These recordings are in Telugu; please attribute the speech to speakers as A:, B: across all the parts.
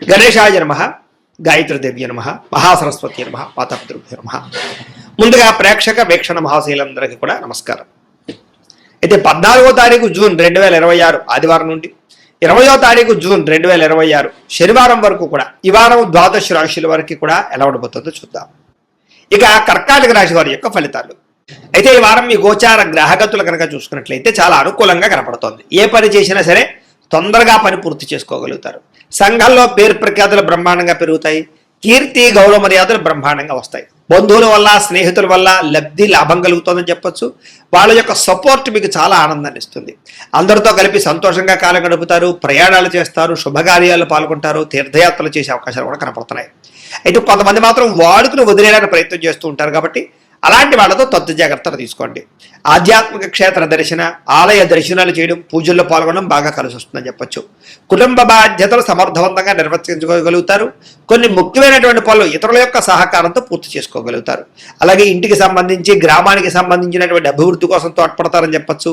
A: గణేశాయ నమః, గాయత్రీదేవ్య నమః, మహాసరస్వతి నమః, మాతాపితృభ్యో నమః. ముందుగా ప్రేక్షక వీక్షణ మహాశీలందరికీ కూడా నమస్కారం. అయితే 14వ తారీఖు జూన్ 2026 ఆదివారం నుండి 20వ తారీఖు జూన్ 2026 శనివారం వరకు కూడా ఈ వారం ద్వాదశ రాశుల వరకు కూడా ఎలా ఉండబోతుందో చూద్దాం. ఇక కర్కాటక రాశి వారి యొక్క ఫలితాలు. అయితే ఈ వారం మీ గోచార గ్రహగతులు కనుక చూసుకున్నట్లయితే చాలా అనుకూలంగా కనపడుతోంది. ఏ పని చేసినా సరే తొందరగా పని పూర్తి చేసుకోగలుగుతారు. సంఘంలో పేరు ప్రఖ్యాతులు బ్రహ్మాండంగా పెరుగుతాయి. కీర్తి గౌరవ మర్యాదలు బ్రహ్మాండంగా వస్తాయి. బంధువుల వల్ల స్నేహితుల వల్ల లబ్ధి లాభం కలుగుతుందని చెప్పొచ్చు. వాళ్ళ యొక్క సపోర్ట్ మీకు చాలా ఆనందాన్ని ఇస్తుంది. అందరితో కలిపి సంతోషంగా కాలం గడుపుతారు, ప్రయాణాలు చేస్తారు, శుభకార్యాలు పాల్గొంటారు, తీర్థయాత్రలు చేసే అవకాశాలు కూడా కనపడుతున్నాయి. అయితే కొంతమంది మాత్రం వాడుకుని వదిలేయడానికి ప్రయత్నం చేస్తూ ఉంటారు. కాబట్టి అలాంటి వాళ్ళతో తత్తు జాగ్రత్తలు తీసుకోండి. ఆధ్యాత్మిక క్షేత్ర దర్శన, ఆలయ దర్శనాలు చేయడం, పూజల్లో పాల్గొనడం బాగా కలిసి వస్తుందని చెప్పొచ్చు. కుటుంబ బాధ్యతలు సమర్థవంతంగా నిర్వర్తించుకోగలుగుతారు. కొన్ని ముఖ్యమైనటువంటి పనులు ఇతరుల యొక్క సహకారంతో పూర్తి చేసుకోగలుగుతారు. అలాగే ఇంటికి సంబంధించి, గ్రామానికి సంబంధించినటువంటి అభివృద్ధి కోసం తోడ్పడతారని చెప్పొచ్చు.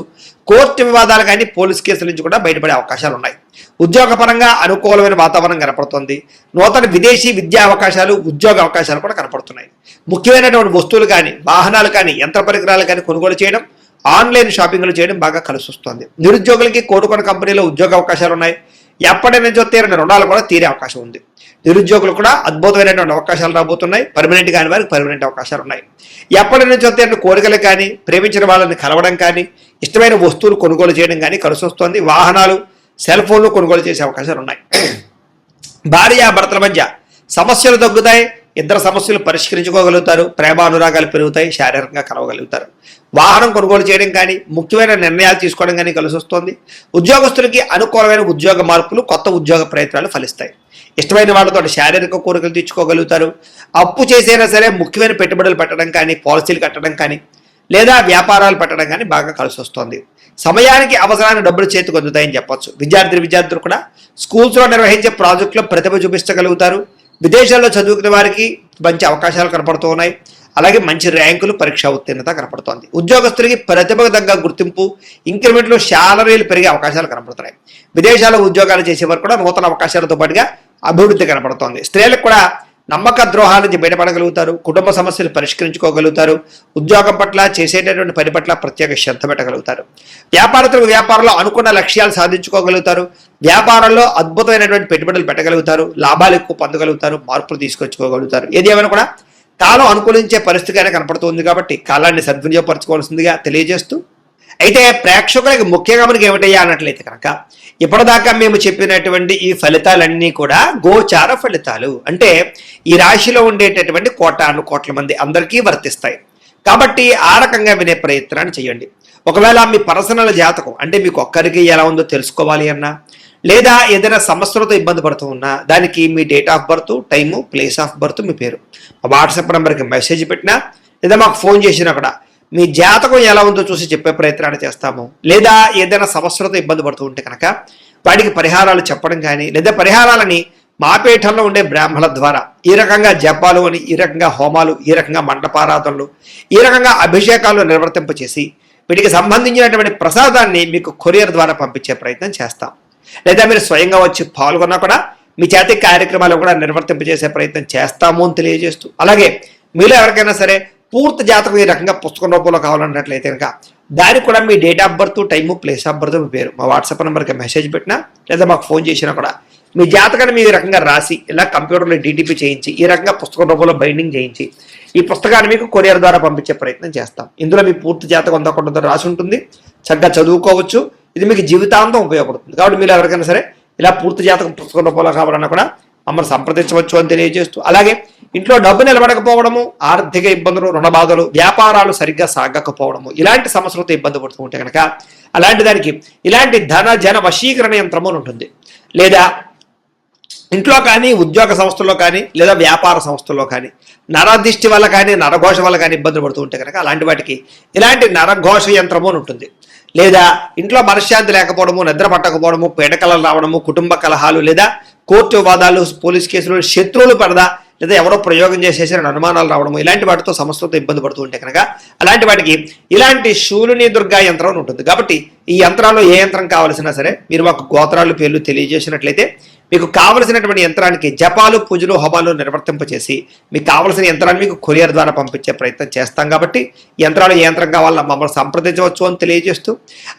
A: కోర్టు వివాదాలు కానీ పోలీస్ కేసుల నుంచి కూడా బయటపడే అవకాశాలు ఉన్నాయి. ఉద్యోగపరంగా అనుకూలమైన వాతావరణం కనపడుతుంది. నూతన విదేశీ విద్యా అవకాశాలు, ఉద్యోగ అవకాశాలు కూడా కనపడుతున్నాయి. ముఖ్యమైనటువంటి వస్తువులు కానీ, వాహనాలు కానీ, యంత్ర పరికరాలు కానీ కొనుగోలు చేయడం, ఆన్లైన్ షాపింగ్లు చేయడం బాగా కలిసి వస్తుంది. నిరుద్యోగులకి కోరుకున్న కంపెనీలో ఉద్యోగ అవకాశాలు ఉన్నాయి. ఎప్పటి నుంచో తీరని రుణాలు కూడా తీరే అవకాశం ఉంది. నిరుద్యోగులు కూడా అద్భుతమైనటువంటి అవకాశాలు రాబోతున్నాయి. పర్మనెంట్ కాని వారికి పర్మనెంట్ అవకాశాలు ఉన్నాయి. ఎప్పటి నుంచో తీరని కోరికలు కానీ, ప్రేమించిన వాళ్ళని కలవడం కానీ, ఇష్టమైన వస్తువులు కొనుగోలు చేయడం కానీ కలిసి వస్తుంది. వాహనాలు, సెల్ ఫోన్లు కొనుగోలు చేసే అవకాశాలు ఉన్నాయి. భార్యాభర్తల మధ్య సమస్యలు తగ్గుతాయి. ఇద్దరు సమస్యలు పరిష్కరించుకోగలుగుతారు. ప్రేమానురాగాలు పెరుగుతాయి. శారీరకంగా కలవగలుగుతారు. వాహనం కొనుగోలు చేయడం కానీ, ముఖ్యమైన నిర్ణయాలు తీసుకోవడం కానీ కలిసి వస్తుంది. ఉద్యోగస్తులకి అనుకూలమైన ఉద్యోగ మార్పులు, కొత్త ఉద్యోగ ప్రయత్నాలు ఫలిస్తాయి. ఇష్టమైన వాళ్ళతో శారీరక కోరికలు తీర్చుకోగలుగుతారు. అప్పు చేసైనా సరే ముఖ్యమైన పెట్టుబడులు పెట్టడం కానీ, పాలసీలు కట్టడం కానీ, లేదా వ్యాపారాలు పెట్టడం కానీ బాగా కలిసి వస్తుంది. సమయానికి అవసరాన్ని డబ్బులు చేతికి అందుతాయని చెప్పొచ్చు. విద్యార్థులు కూడా స్కూల్స్లో నిర్వహించే ప్రాజెక్టులో ప్రతిభ చూపించగలుగుతారు. విదేశాల్లో చదువుకునే వారికి మంచి అవకాశాలు కనపడుతూ ఉన్నాయి. అలాగే మంచి ర్యాంకులు, పరీక్షా ఉత్తీర్ణత కనపడుతోంది. ఉద్యోగస్తులకి ప్రతిభకు తగ్గ గుర్తింపు, ఇంక్రిమెంట్లు, శాలరీలు పెరిగే అవకాశాలు కనపడుతున్నాయి. విదేశాల్లో ఉద్యోగాలు చేసేవారు కూడా నూతన అవకాశాలతో పాటుగా అభివృద్ధి కనపడుతోంది. స్త్రీలకు కూడా నమ్మక ద్రోహాల నుంచి బయటపడగలుగుతారు. కుటుంబ సమస్యలు పరిష్కరించుకోగలుగుతారు. ఉద్యోగం పట్ల, చేసేటటువంటి పని పట్ల ప్రత్యేక శ్రద్ధ పెట్టగలుగుతారు. వ్యాపారంలో అనుకున్న లక్ష్యాలు సాధించుకోగలుగుతారు. వ్యాపారంలో అద్భుతమైనటువంటి పెట్టుబడులు పెట్టగలుగుతారు. లాభాలు ఎక్కువ పొందగలుగుతారు. మార్పులు తీసుకొచ్చుకోగలుగుతారు. ఏది ఏమైనా కూడా కాలం అనుకూలించే పరిస్థితిగానే కనపడుతుంది. కాబట్టి కాలాన్ని సద్వినియోగపరచుకోవాల్సిందిగా తెలియజేస్తూ, అయితే ప్రేక్షకులకి ముఖ్యంగా మనకి ఏమిటయ్యా అన్నట్లయితే కనుక ఇప్పటిదాకా మేము చెప్పినటువంటి ఈ ఫలితాలన్నీ కూడా గోచార ఫలితాలు. అంటే ఈ రాశిలో ఉండేటటువంటి కోట్ల మంది అందరికీ వర్తిస్తాయి. కాబట్టి ఆ రకంగా వినే ప్రయత్నాన్ని చేయండి. ఒకవేళ మీ పర్సనల్ జాతకం అంటే మీకు ఒక్కరికి ఎలా ఉందో తెలుసుకోవాలి అన్నా, లేదా ఏదైనా సమస్యలతో ఇబ్బంది పడుతూ ఉన్నా, దానికి మీ date of birth, time, place of birth, మీ పేరు వాట్సాప్ నెంబర్కి మెసేజ్ పెట్టినా, లేదా మాకు ఫోన్ చేసినా కూడా మీ జాతకం ఎలా ఉందో చూసి చెప్పే ప్రయత్నాన్ని చేస్తాము. లేదా ఏదైనా సమస్యలతో ఇబ్బంది పడుతూ ఉంటే కనుక వాటికి పరిహారాలు చెప్పడం కానీ, లేదా పరిహారాలని మా పీఠంలో ఉండే బ్రాహ్మణుల ద్వారా ఈ రకంగా జపాలు అని, ఈ రకంగా హోమాలు, ఈ రకంగా మండపారాధనలు, ఈ రకంగా అభిషేకాలు నిర్వర్తింపచేసి వీటికి సంబంధించినటువంటి ప్రసాదాన్ని మీకు కొరియర్ ద్వారా పంపించే ప్రయత్నం చేస్తాం. లేదా మీరు స్వయంగా వచ్చి పాల్గొన్నా కూడా మీ చేతి కార్యక్రమాలు కూడా నిర్వర్తింపజేసే ప్రయత్నం చేస్తాము అని తెలియజేస్తూ, అలాగే మీలో ఎవరికైనా సరే పూర్తి జాతకం ఈ రకంగా పుస్తకం రూపంలో కావాలన్నట్లయితే కనుక దానికి కూడా మీ date of birth, time, place of birth, మీ పేరు మా వాట్సాప్ నెంబర్కి మెసేజ్ పెట్టినా, లేదా మాకు ఫోన్ చేసినా కూడా మీ జాతకాన్ని మీ రకంగా రాసి ఇలా కంప్యూటర్లో డీటీపీ చేయించి ఈ రకంగా పుస్తకం రూపంలో బైండింగ్ చేయించి ఈ పుస్తకాన్ని మీకు కొరియర్ ద్వారా పంపించే ప్రయత్నం చేస్తాం. ఇందులో మీ పూర్తి జాతకం అందకుండా రాసి ఉంటుంది. చక్కగా చదువుకోవచ్చు. ఇది మీకు జీవితాంతం ఉపయోగపడుతుంది. కాబట్టి మీరు ఎవరికైనా సరే ఇలా పూర్తి జాతకం పుస్తకం రూపంలో కావాలన్నా కూడా మమ్మల్ని సంప్రదించవచ్చు అని తెలియజేస్తూ, అలాగే ఇంట్లో డబ్బు నిలబడకపోవడము, ఆర్థిక ఇబ్బందులు, రుణ బాధలు, వ్యాపారాలు సరిగ్గా సాగకపోవడము, ఇలాంటి సమస్యలతో ఇబ్బంది పడుతూ ఉంటే కనుక అలాంటి దానికి ఇలాంటి ధన జన వశీకరణ యంత్రము ఉంటుంది. లేదా ఇంట్లో కానీ, ఉద్యోగ సంస్థల్లో కానీ, లేదా వ్యాపార సంస్థల్లో కానీ నరదిష్టి వల్ల కానీ, నరఘోష వల్ల కానీ ఇబ్బందులు పడుతూ ఉంటే కనుక అలాంటి వాటికి ఇలాంటి నరఘోష యంత్రము అని ఉంటుంది. లేదా ఇంట్లో మనశ్శాంతి లేకపోవడము, నిద్ర పట్టకపోవడము, పీడకలలు రావడము, కుటుంబ కలహాలు, లేదా కోర్టు వివాదాలు, పోలీస్ కేసులు, శత్రువులు పడదా, లేదా ఎవరో ప్రయోగం చేసేసిన అనుమానాలు రావడము, ఇలాంటి వాటితో సమస్యలతో ఇబ్బంది పడుతూ ఉంటే కనుక అలాంటి వాటికి ఇలాంటి శూలిని దుర్గా యంత్రం ఉంటుంది. కాబట్టి ఈ యంత్రాల్లో ఏ యంత్రం కావాల్సినా సరే మీరు మాకు గోత్రాలు, పేర్లు తెలియజేసినట్లయితే మీకు కావలసినటువంటి యంత్రానికి జపాలు పూజలు హోమాలు నిర్వర్తింపచేసి మీకు కావలసిన యంత్రాన్ని మీకు కొరియర్ ద్వారా పంపించే ప్రయత్నం చేస్తాం కాబట్టి యంత్రాలు ఏ యంత్రం కావాలన్నా మమ్మల్ని సంప్రదించవచ్చు అని తెలియజేస్తూ,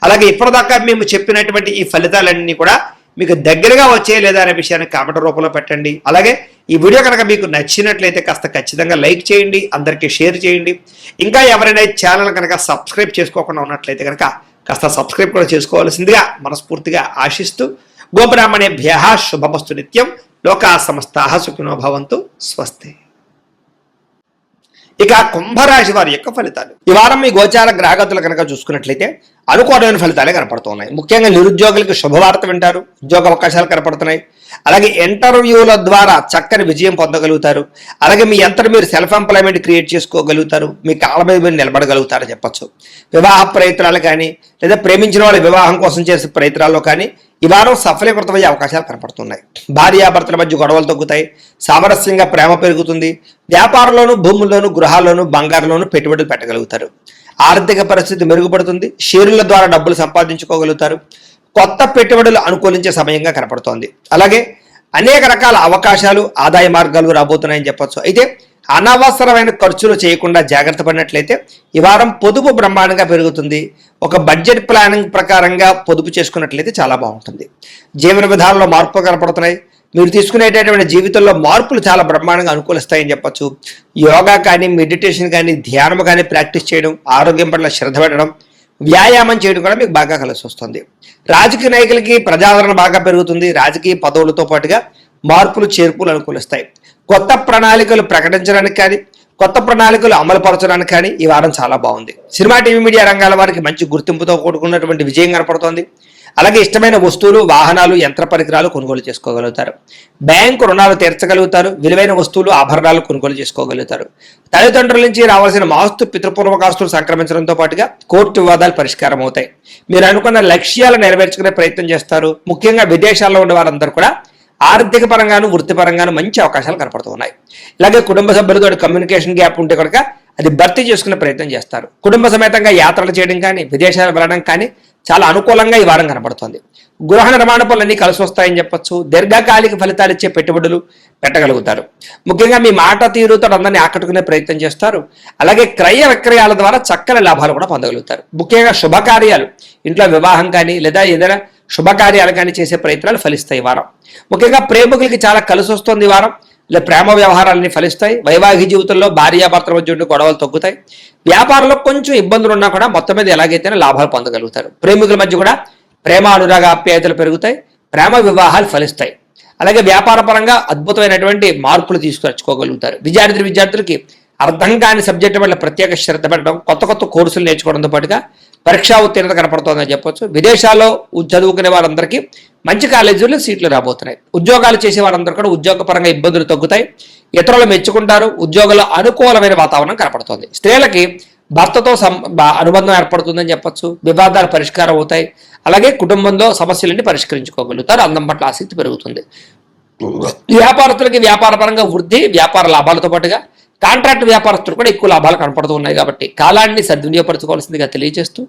A: అలాగే ఇప్పటిదాకా మేము చెప్పినటువంటి ఈ ఫలితాలన్నీ కూడా మీకు దగ్గరగా వచ్చే లేదా అనే విషయాన్ని కామెంట్ రూపంలో పెట్టండి. అలాగే ఈ వీడియో కనుక మీకు నచ్చినట్లయితే కాస్త ఖచ్చితంగా లైక్ చేయండి, అందరికీ షేర్ చేయండి. ఇంకా ఎవరైనా ఛానల్ కనుక సబ్స్క్రైబ్ చేసుకోకుండా ఉన్నట్లయితే కనుక కాస్త సబ్స్క్రైబ్ కూడా చేసుకోవాల్సిందిగా మనస్ఫూర్తిగా ఆశిస్తూ, గోబ్రాహ్మణేభ్యః శుభమస్తు నిత్యం, లోకా సమస్తాః సుఖినో భవంతు, స్వస్తి. ఇక కుంభరాశి వారి యొక్క ఫలితాలు. ఈ వారం మీ గోచార గ్రహగతులు కనుక చూసుకున్నట్లయితే అనుకూలమైన ఫలితాలే కనపడుతున్నాయి. ముఖ్యంగా నిరుద్యోగులకి శుభవార్త వింటారు, ఉద్యోగ అవకాశాలు కనపడుతున్నాయి. అలాగే ఇంటర్వ్యూల ద్వారా చక్కని విజయం పొందగలుగుతారు. అలాగే మీ అంతటా మీరు సెల్ఫ్ ఎంప్లాయ్మెంట్ క్రియేట్ చేసుకోగలుగుతారు, మీ కాళ్ళ మీద మీరు నిలబడగలుగుతారని చెప్పచ్చు. వివాహ ప్రయత్నాలు కానీ లేదా ప్రేమించిన వాళ్ళ వివాహం కోసం చేసే ప్రయత్నాల్లో కానీ ఈ వారం సఫలీకృతమయ్యే అవకాశాలు కనపడుతున్నాయి. భార్యాభర్తల మధ్య గొడవలు తగ్గుతాయి, సామరస్యంగా ప్రేమ పెరుగుతుంది. వ్యాపారంలోనూ, భూముల్లోనూ, గృహాల్లోనూ, బంగారంలోనూ పెట్టుబడులు పెట్టగలుగుతారు. ఆర్థిక పరిస్థితి మెరుగుపడుతుంది. షేర్ల ద్వారా డబ్బులు సంపాదించుకోగలుగుతారు. కొత్త పెట్టుబడులు అనుకూలించే సమయంగా కనపడుతోంది. అలాగే అనేక రకాల అవకాశాలు, ఆదాయ మార్గాలు రాబోతున్నాయని చెప్పొచ్చు. అయితే అనవసరమైన ఖర్చులు చేయకుండా జాగ్రత్త పడినట్లయితే ఈ వారం పొదుపు బ్రహ్మాండంగా పెరుగుతుంది. ఒక బడ్జెట్ ప్లానింగ్ ప్రకారంగా పొదుపు చేసుకున్నట్లయితే చాలా బాగుంటుంది. జీవన విధానంలో మార్పులు కనపడుతున్నాయి. మీరు తీసుకునేటటువంటి జీవితంలో మార్పులు చాలా బ్రహ్మాండంగా అనుకూలిస్తాయని చెప్పచ్చు. యోగా కానీ, మెడిటేషన్ కానీ, ధ్యానం కానీ ప్రాక్టీస్ చేయడం, ఆరోగ్యం పట్ల శ్రద్ధ పెట్టడం, వ్యాయామం చేయడం కూడా మీకు బాగా కలిసి వస్తుంది. రాజకీయ నాయకులకి ప్రజాదరణ బాగా పెరుగుతుంది. రాజకీయ పదవులతో పాటుగా మార్పులు, చేర్పులు అనుకూలిస్తాయి. కొత్త ప్రణాళికలు ప్రకటించడానికి కానీ, కొత్త ప్రణాళికలు అమలుపరచడానికి కానీ ఈ వారం చాలా బాగుంది. సినిమా, టీవీ, మీడియా రంగాల వారికి మంచి గుర్తింపుతో కూడుకున్నటువంటి విజయం కనపడుతోంది. అలాగే ఇష్టమైన వస్తువులు, వాహనాలు, యంత్ర పరికరాలు కొనుగోలు చేసుకోగలుగుతారు. బ్యాంకు రుణాలు తీర్చగలుగుతారు. విలువైన వస్తువులు, ఆభరణాలు కొనుగోలు చేసుకోగలుగుతారు. తల్లిదండ్రుల నుంచి రావాల్సిన ఆస్తు, పితృపూర్వకాస్తులు సంక్రమించడంతో పాటుగా కోర్టు వివాదాలు పరిష్కారం అవుతాయి. మీరు అనుకున్న లక్ష్యాలు నెరవేర్చుకునే ప్రయత్నం చేస్తారు. ముఖ్యంగా విదేశాల్లో ఉండే వారందరూ కూడా ఆర్థిక పరంగాను, వృత్తిపరంగాను మంచి అవకాశాలు కనపడుతున్నాయి. ఇలాగే కుటుంబ సభ్యులతో కమ్యూనికేషన్ గ్యాప్ ఉంటే కనుక అది భర్తీ చేసుకునే ప్రయత్నం చేస్తారు. కుటుంబ సమేతంగా యాత్రలు చేయడం కానీ, విదేశాలు వెళ్ళడం కానీ చాలా అనుకూలంగా ఈ వారం కనపడుతుంది. గృహ నిర్మాణ పనులన్నీ కలిసి వస్తాయని చెప్పొచ్చు. దీర్ఘకాలిక ఫలితాలు ఇచ్చే పెట్టుబడులు పెట్టగలుగుతారు. ముఖ్యంగా మీ మాట తీరుతో అందరినీ ఆకట్టుకునే ప్రయత్నం చేస్తారు. అలాగే క్రయ విక్రయాల ద్వారా చక్కని లాభాలు కూడా పొందగలుగుతారు. ముఖ్యంగా శుభకార్యాలు, ఇంట్లో వివాహం కానీ లేదా ఏదైనా శుభకార్యాలు కానీ చేసే ప్రయత్నాలు ఫలిస్తాయి ఈ వారం. ముఖ్యంగా ప్రేమికులకి చాలా కలిసి వస్తుంది ఈ వారం. ఇలా ప్రేమ వ్యవహారాలన్నీ ఫలిస్తాయి. వైవాహిక జీవితంలో భార్యాభర్తల మధ్య ఉండే గొడవలు తగ్గుతాయి. వ్యాపారంలో కొంచెం ఇబ్బందులు ఉన్నా కూడా మొత్తం మీద ఎలాగైతేనే లాభాలు పొందగలుగుతారు. ప్రేమికుల మధ్య కూడా ప్రేమ, అనురాగ, ఆప్యాయతలు పెరుగుతాయి. ప్రేమ వివాహాలు ఫలిస్తాయి. అలాగే వ్యాపార పరంగా అద్భుతమైనటువంటి మార్పులు తీసుకొచ్చుకోగలుగుతారు. విద్యార్థులకి అర్థం కాని సబ్జెక్టు వల్ల ప్రత్యేక శ్రద్ధ పెట్టడం, కొత్త కొత్త కోర్సులు నేర్చుకోవడంతో పాటుగా పరీక్షా ఉత్తీర్ణత కనపడుతోందని చెప్పొచ్చు. విదేశాల్లో చదువుకునే వారందరికీ మంచి కాలేజీల్లో సీట్లు రాబోతున్నాయి. ఉద్యోగాలు చేసే వారందరూ కూడా ఉద్యోగపరంగా ఇబ్బందులు తగ్గుతాయి. ఇతరులు మెచ్చుకుంటారు. ఉద్యోగుల అనుకూలమైన వాతావరణం కనపడుతోంది. స్త్రీలకి భర్తతో అనుబంధం ఏర్పడుతుందని చెప్పొచ్చు. వివాదాలు పరిష్కారం అవుతాయి. అలాగే కుటుంబంలో సమస్యలన్నీ పరిష్కరించుకోగలుగుతారు. అందం పట్ల ఆసక్తి పెరుగుతుంది. వ్యాపారస్తులకి వ్యాపార పరంగా వృద్ధి, వ్యాపార లాభాలతో పాటుగా కాంట్రాక్ట్ వ్యాపారస్తులు కూడా ఎక్కువ లాభాలు కనపడుతూ ఉన్నాయి. కాబట్టి కాలాన్ని సద్వినియోగపరచుకోవాల్సిందిగా తెలియజేస్తూ